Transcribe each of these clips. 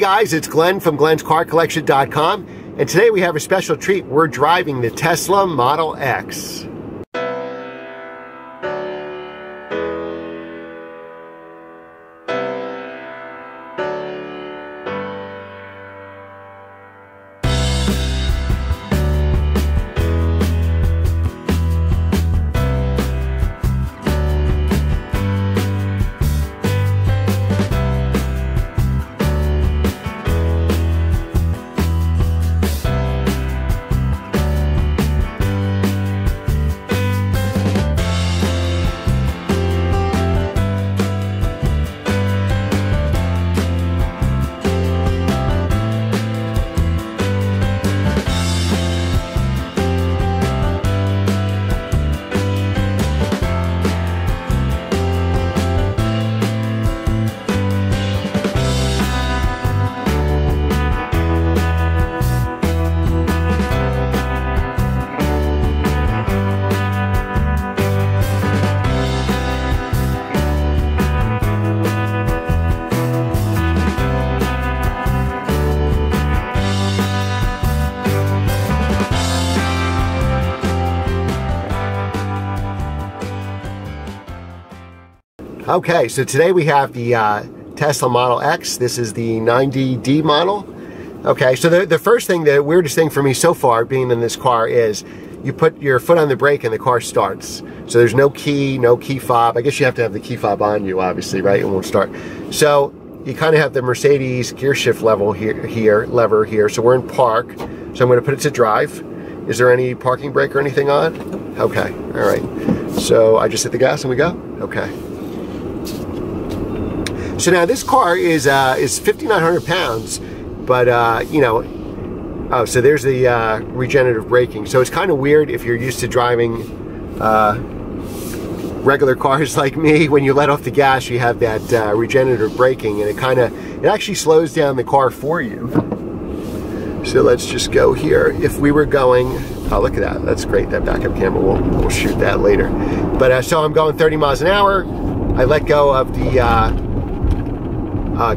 guys, it's Glenn from glenscarcollection.com, and today we have a special treat. We're driving the Tesla Model X. Okay, so today we have the Tesla Model X. This is the 90D model. Okay, so the first thing, the weirdest thing for me so far being in this car is you put your foot on the brake and the car starts. So there's no key, no key fob. I guess you have to have the key fob on you, obviously, right? It won't start. So you kind of have the Mercedes gear shift lever here. So we're in park. So I'm going to put it to drive. Is there any parking brake or anything on? Okay, all right. So I just hit the gas and we go? Okay. So now this car is 5,900 pounds, but you know, oh, so there's the regenerative braking. So it's kind of weird if you're used to driving regular cars like me. When you let off the gas, you have that regenerative braking, and it actually slows down the car for you. So let's just go here. If we were going, oh, look at that. That's great, that backup camera. We'll shoot that later. But so I'm going 30 miles an hour. I let go of the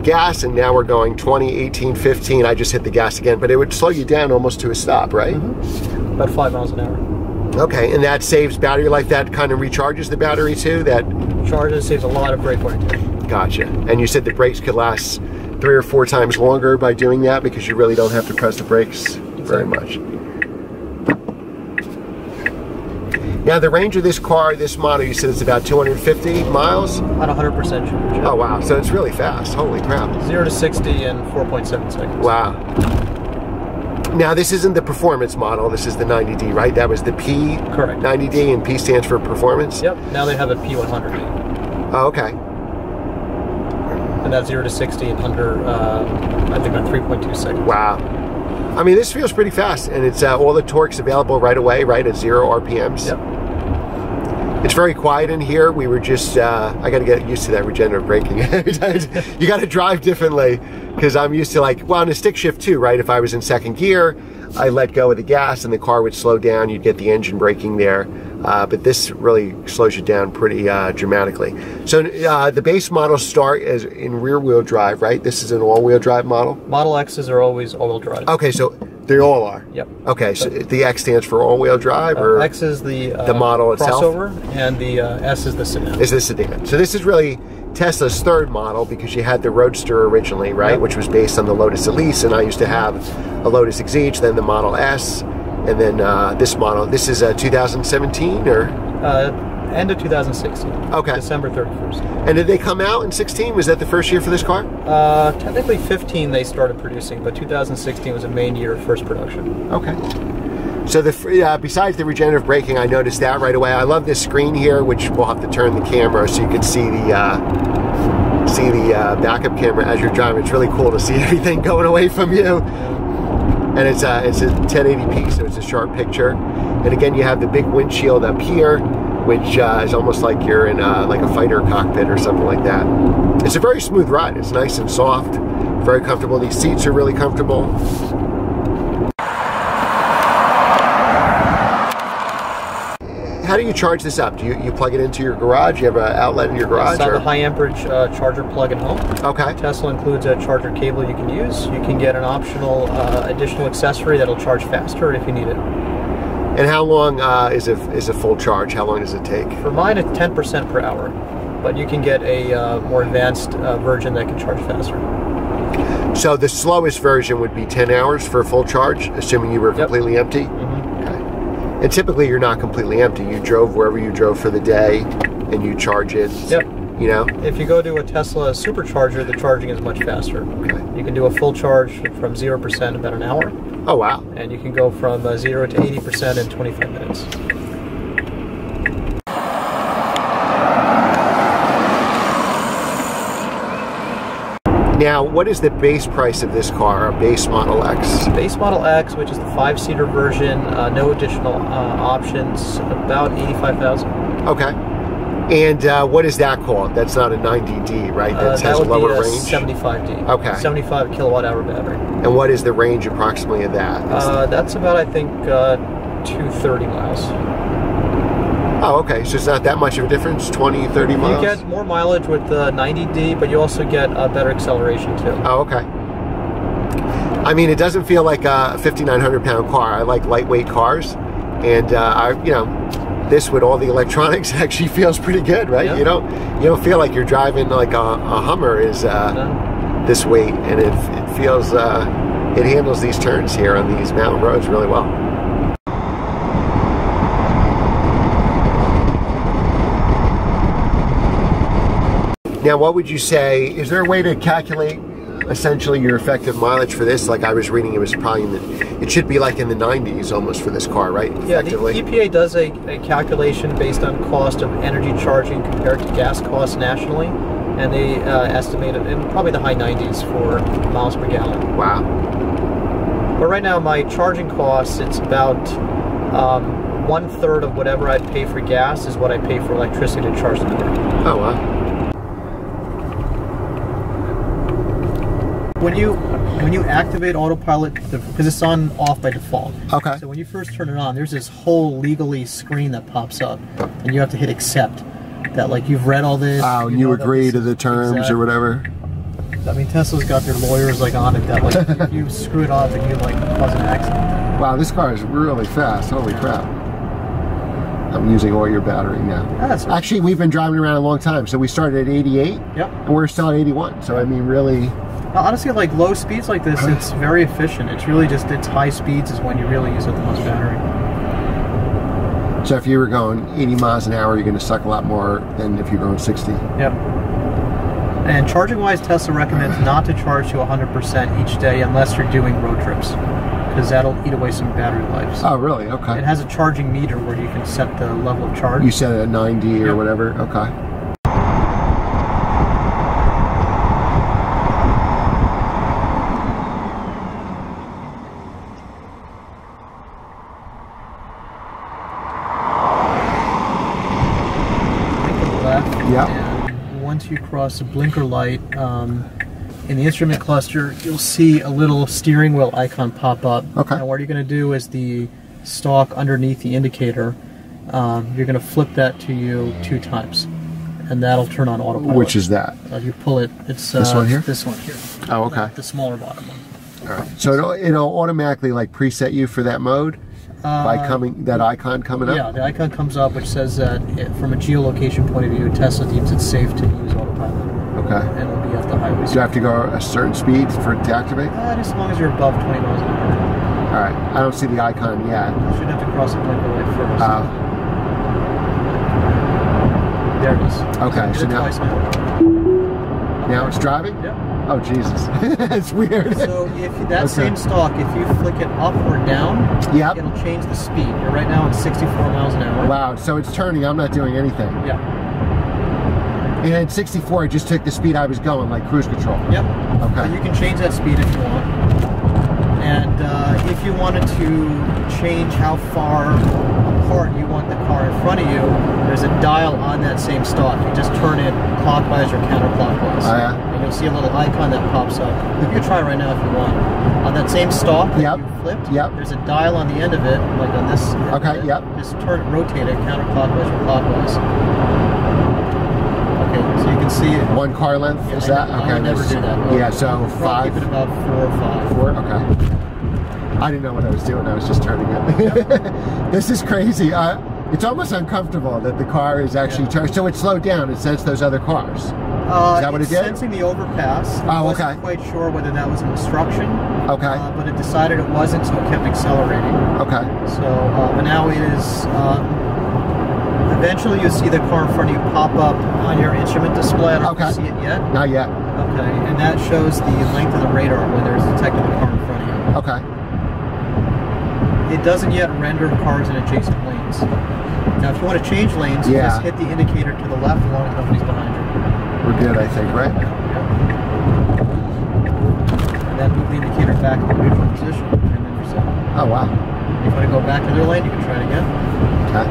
gas, and now we're going 20, 18, 15. I just hit the gas again, but it would slow you down almost to a stop, right? Mm-hmm. About 5 miles an hour. Okay, and that saves battery life. That kind of recharges the battery too? That charges, saves a lot of brake wear. Gotcha. And you said the brakes could last 3 or 4 times longer by doing that, because you really don't have to press the brakes very much. Now the range of this car, this model, you said it's about 250 miles? At 100% charge. Oh wow, so it's really fast. Holy crap. 0 to 60 in 4.7 seconds. Wow. Now this isn't the performance model, this is the 90D, right? That was the P? Correct. 90D, and P stands for performance? Yep, now they have a P100. Oh, okay. And that's 0 to 60 in under, I think, about 3.2 seconds. Wow. I mean, this feels pretty fast, and it's all the torque's available right away, right, at 0 RPMs. Yep. It's very quiet in here. We were just, I got to get used to that regenerative braking. You got to drive differently, because I'm used to, like, well, in a stick shift too, right? If I was in second gear, I let go of the gas and the car would slow down. You'd get the engine braking there. But this really slows you down pretty dramatically. So the base models start as in rear-wheel drive, right? This is an all-wheel drive model? Model X's are always all-wheel drive. Okay, so they all are? Yep. Okay, so the X stands for all-wheel drive? Or X is the model itself? crossover, and the S is the sedan. Is the sedan. So this is really Tesla's third model, because you had the Roadster originally, right? Yep. Which was based on the Lotus Elise, and I used to have a Lotus Exige, then the Model S, and then this model. This is 2017 or? End of 2016. Okay. December 31st. And did they come out in 16? Was that the first year for this car? Technically 15 they started producing, but 2016 was a main year of first production. Okay. So besides the regenerative braking, I noticed that right away. I love this screen here, which we'll have to turn the camera so you can see the backup camera as you're driving. It's really cool to see everything going away from you. And it's a 1080p, so it's a sharp picture. And again, you have the big windshield up here, which is almost like you're in like a fighter cockpit or something like that. It's a very smooth ride. It's nice and soft, very comfortable. These seats are really comfortable. how do you charge this up? Do you plug it into your garage? You have an outlet in your garage? It's a high amperage charger plug at home. Okay. Tesla includes a charger cable you can use. You can get an optional additional accessory that'll charge faster if you need it. And how long is a full charge? How long does it take? For mine, it's 10% per hour, but you can get a more advanced version that can charge faster. So the slowest version would be 10 hours for a full charge, assuming you were completely empty? Okay. And typically you're not completely empty. You drove wherever you drove for the day and you charge it, you know? If you go to a Tesla supercharger, the charging is much faster. Okay. You can do a full charge from 0% in about an hour. Oh, wow. And you can go from 0 to 80% in 25 minutes. Now, what is the base price of this car, a base Model X? Base Model X, which is the 5-seater version, no additional options, about $85,000. Okay. And what is that called? That's not a 90D, right? That has a lower range? 75D. Okay. 75 kilowatt hour battery. And what is the range approximately of that? That's about, I think, 230 miles. Oh, okay. So it's not that much of a difference, 20, 30 miles? You get more mileage with the 90D, but you also get better acceleration too. Oh, okay. I mean, it doesn't feel like a 5,900-pound car. I like lightweight cars, and this with all the electronics actually feels pretty good, right? Yeah. You don't feel like you're driving like a Hummer is this weight, and it feels it handles these turns here on these mountain roads really well. Now, what would you say, is there a way to calculate essentially your effective mileage for this? Like I was reading, it was probably it should be like in the 90s almost for this car, right? Yeah, the EPA does a calculation based on cost of energy charging compared to gas costs nationally, and they estimate it in probably the high 90s for miles per gallon. Wow. But right now, my charging costs, it's about 1/3 of whatever I'd pay for gas is what I pay for electricity to charge the car. Oh, wow. When you activate autopilot, because it's on off by default. Okay. So when you first turn it on, there's this whole legally screen that pops up, and you have to hit accept. That like you've read all this. Oh, and you agree to the terms or whatever. I mean, Tesla's got their lawyers like on it that like if you screw it up and you like cause an accident. Wow, this car is really fast. Holy crap. I'm using all your battery now. Actually, we've been driving around a long time. So we started at 88. Yep. And we're still at 81. So I mean, really. Honestly, like low speeds like this, it's very efficient. It's really just its high speeds is when you really use up the most battery. So if you were going 80 miles an hour, you're going to suck a lot more than if you're going 60. Yep. And charging-wise, Tesla recommends not to charge to 100% each day unless you're doing road trips, because that'll eat away some battery life. Oh, really? Okay. It has a charging meter where you can set the level of charge. You set it at 90 or whatever? Okay. Yeah. And once you cross the blinker light, in the instrument cluster, you'll see a little steering wheel icon pop up. Okay. And what you're going to do is the stalk underneath the indicator, you're going to flip that to you 2 times, and that'll turn on autopilot. Which is that? You pull it. It's this one here. This one here. Oh, okay. The smaller bottom one. All right. So it'll automatically like preset you for that mode. By that icon coming up? Yeah, the icon comes up which says that from a geolocation point of view, Tesla deems it safe to use autopilot. Okay. And it'll be at the highway. Do you have to go a certain speed for it to activate? Just as long as you're above 20 miles an hour. All right. I don't see the icon yet. You should have to cross the blinker light first. There it is. Okay. So now it's driving? Yep. Oh, Jesus. It's weird. So if that same stalk, if you flick it up or down, it'll change the speed. You're right now at 64 miles an hour. Wow, so it's turning. I'm not doing anything. Yeah. And at 64, I just took the speed I was going, like cruise control. Yep. Okay. But you can change that speed if you want. And if you wanted to change how far apart you want the car in front of you, there's there's a dial on that same stalk. You just turn it clockwise or counterclockwise. Oh, yeah. And you'll see a little icon that pops up. You can try right now if you want. On that same stalk that you flipped, there's a dial on the end of it, like on this. Okay, Just rotate it counterclockwise or clockwise. Okay, so you can see it. One car length, is that? Okay. I would never do that. Yeah, so 5. Keep it about 4 or 5. 4, okay. I didn't know what I was doing. I was just turning it. This is crazy. It's almost uncomfortable that the car is actually charged. So it slowed down. It sensed those other cars. Is that what it did? Sensing the overpass. I wasn't quite sure whether that was an obstruction. Okay. But it decided it wasn't, so it kept accelerating. Okay. So, but now it is. Eventually, you see the car in front of you pop up on your instrument display. I don't know if you see it yet. Not yet. Okay, and that shows the length of the radar when there's detected a car in front of you. Okay. It doesn't yet render cars in adjacent lanes. Now, if you want to change lanes, you just hit the indicator to the left along with companies behind you. We're good, I think, right? Yeah. And then move the indicator back to the neutral position, and then you're set. Oh, wow. If you want to go back to their lane, you can try it again. Okay.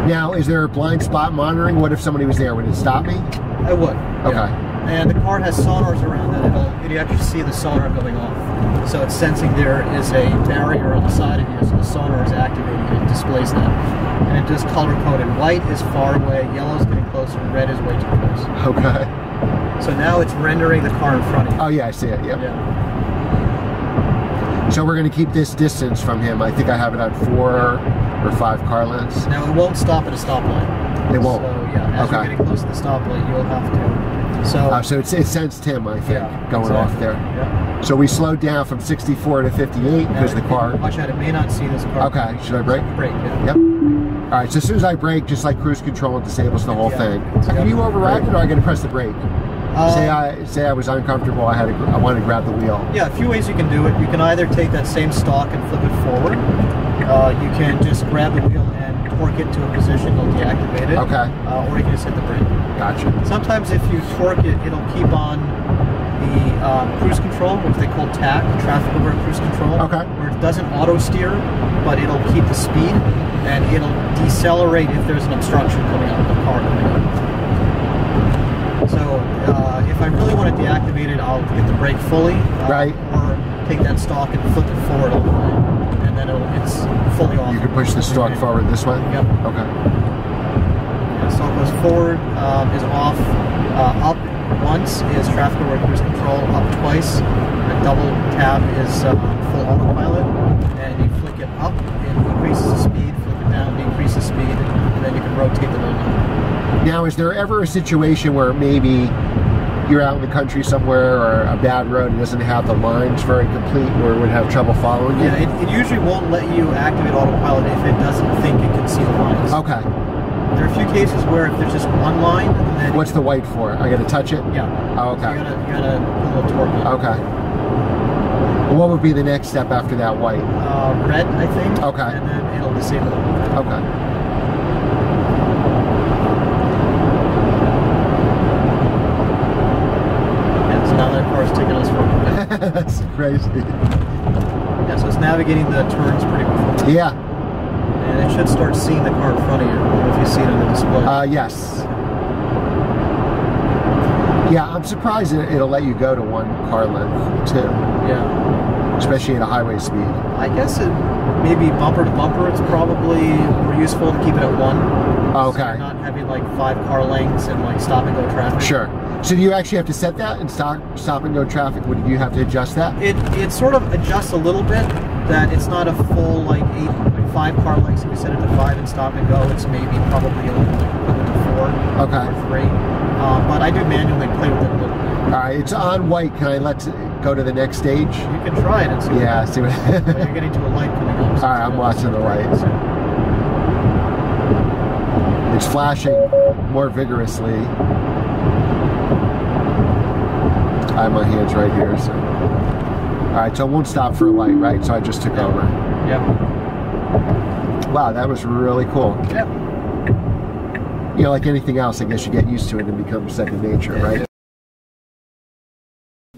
Now, is there blind spot monitoring? What if somebody was there? Would it stop me? I would. Okay. Yeah. And the car has sonars around that. You actually see the sonar going off. So it's sensing there is a barrier on the side of you, so the sonar is activating and it displays that. And it does color coded. White is far away, yellow is getting closer, and red is way too close. Okay. So now it's rendering the car in front of you. Oh yeah, I see it, yep. Yeah. So we're going to keep this distance from him. I think I have it at 4 or 5 car lengths. Now it won't stop at a stoplight. It won't? So yeah, as you're getting close to the stoplight, you'll have to. So it sensed him, I think, going off there. Yeah. So we slowed down from 64 to 58 because the car... Watch out, it may not see this car. Okay, should I brake? Brake, yeah. Yep. All right, so as soon as I brake, just like cruise control, it disables the whole thing. Can you override it, or I got to press the brake? Say I was uncomfortable, I wanted to grab the wheel. Yeah, a few ways you can do it. You can either take that same stalk and flip it forward. You can just grab the wheel and torque it to a position, it'll deactivate it. Okay. Or you can just hit the brake. Gotcha. Sometimes if you torque it, it'll keep on the cruise control, which they call TAC, traffic alert cruise control. Okay. Where it doesn't auto steer, but it'll keep the speed, and it'll decelerate if there's an obstruction coming out of the car coming up. So if I really want to deactivate it, I'll hit the brake fully, or take that stalk and flip it forward all the way, and then it's fully off. You can push the stalk forward this way? Yep. Okay. The stalk goes forward, is off, up once is traffic alert cruise control, up twice. A double tap is full autopilot, and you flick it up, it increases the speed, flick it down, decrease the speed, and then you can rotate the wheel. Now, is there ever a situation where maybe you're out in the country somewhere or a bad road and doesn't have the lines very complete where it would have trouble following you? Yeah, it usually won't let you activate autopilot if it doesn't think it can see the lines. Okay. There are a few cases where if there's just one line, then... What's the white for? I gotta touch it? Yeah. Oh, okay. So you gotta put a little torque on it. Okay. Well, what would be the next step after that white? Red, I think. Okay. And then it'll disable it. Okay. Now that car's taking us for a minute. That's crazy. Yeah, so it's navigating the turns pretty well. Yeah. And it should start seeing the car in front of you, if you see it on the display. Yes. Yeah, I'm surprised it'll let you go to 1 car length, too. Yeah. Especially at a highway speed. I guess it maybe bumper to bumper, it's probably more useful to keep it at 1. Okay. So you're not having like 5 car lengths and like stop and go traffic. Sure. So do you actually have to set that and stop and go traffic? Would you have to adjust that? It sort of adjusts a little bit, that it's not a full like 5 car lengths. If you set it to 5 and stop and go, it's maybe probably equivalent to 4 okay. or 3. But I do manually play with it a little bit. All right, it's on white. Can I let it go to the next stage? You can try it and see. Yeah, see what. Well, you're getting to a light coming up. So all right, I'm watching the light. So. It's flashing more vigorously. I have my hands right here. So. All right, so it won't stop for a light, right? So I just took over. Yep. Wow, that was really cool. Yep. You know, like anything else, I guess you get used to it and it becomes second nature, right?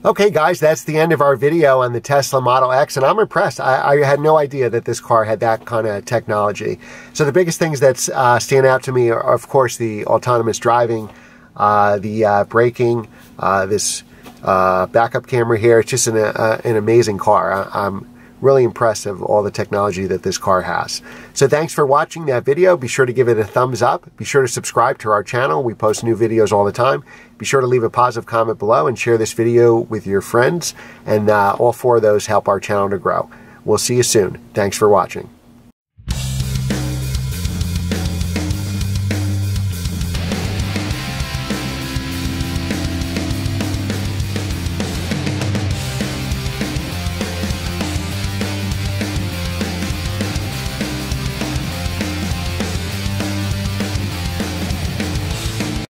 Okay guys, that's the end of our video on the Tesla Model X, and I'm impressed. I had no idea that this car had that kind of technology. So the biggest things that stand out to me are, of course, the autonomous driving, the braking, this backup camera here. It's just an amazing car. I'm really impressed of all the technology that this car has. So thanks for watching that video. Be sure to give it a thumbs up. Be sure to subscribe to our channel. We post new videos all the time. Be sure to leave a positive comment below and share this video with your friends. And all 4 of those help our channel to grow. We'll see you soon. Thanks for watching.